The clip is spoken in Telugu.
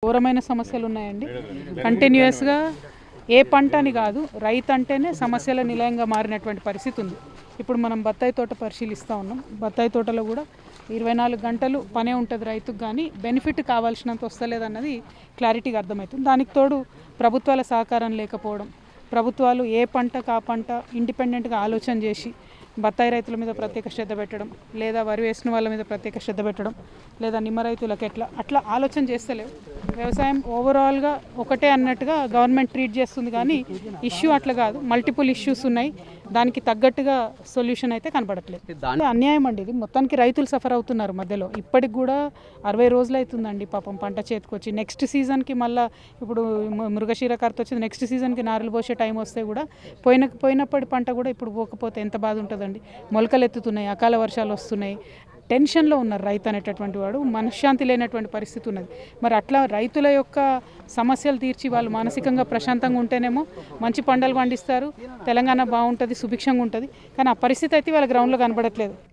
ఘోరమైన సమస్యలు ఉన్నాయండి. కంటిన్యూస్గా ఏ పంట అని కాదు, రైతు అంటేనే సమస్యల నిలయంగా మారినటువంటి పరిస్థితి ఉంది. ఇప్పుడు మనం బత్తాయి తోట పరిశీలిస్తూ ఉన్నాం. బత్తాయి తోటలో కూడా 24 గంటలు పనే ఉంటుంది రైతుకు, కానీ బెనిఫిట్ కావాల్సినంత వస్తలేదన్నది క్లారిటీగా అర్థమవుతుంది. దానికి తోడు ప్రభుత్వాల సహకారం లేకపోవడం, ప్రభుత్వాలు ఏ పంటకు ఆ పంట ఇండిపెండెంట్గా ఆలోచన చేసి బత్తాయి రైతుల మీద ప్రత్యేక శ్రద్ధ పెట్టడం, లేదా వరి వేసిన వాళ్ళ మీద ప్రత్యేక శ్రద్ధ పెట్టడం, లేదా నిమ్మ రైతులకు అట్లా ఆలోచన చేస్తలేవు. వ్యవసాయం ఓవరాల్గా ఒకటే అన్నట్టుగా గవర్నమెంట్ ట్రీట్ చేస్తుంది, కానీ ఇష్యూ అట్లా కాదు, మల్టిపుల్ ఇష్యూస్ ఉన్నాయి. దానికి తగ్గట్టుగా సొల్యూషన్ అయితే కనపడట్లేదు. అన్యాయం అండి ఇది. మొత్తానికి రైతులు సఫర్ అవుతున్నారు మధ్యలో. ఇప్పటికి కూడా 60 రోజులు అవుతుందండి పాపం పంట చేతికొచ్చి. నెక్స్ట్ సీజన్కి మళ్ళీ ఇప్పుడు మృగశిర కార్తె వచ్చింది, నెక్స్ట్ సీజన్కి నారులు పోసే టైం వస్తే కూడా పోయినప్పటి పంట కూడా ఇప్పుడు పోకపోతే ఎంత బాధ ఉంటుందండి. మొలకలు ఎత్తుతున్నాయి, అకాల వర్షాలు వస్తున్నాయి, టెన్షన్లో ఉన్నారు రైతు అనేటటువంటి వాడు. మనశ్శాంతి లేనటువంటి పరిస్థితి ఉన్నది. మరి అట్లా రైతుల యొక్క సమస్యలు తీర్చి వాళ్ళు మానసికంగా ప్రశాంతంగా ఉంటేనేమో మంచి పంటలు పండిస్తారు, తెలంగాణ బాగుంటుంది, సుభిక్షంగా ఉంటుంది. కానీ ఆ పరిస్థితి అయితే వాళ్ళ గ్రౌండ్లో కనబడట్లేదు.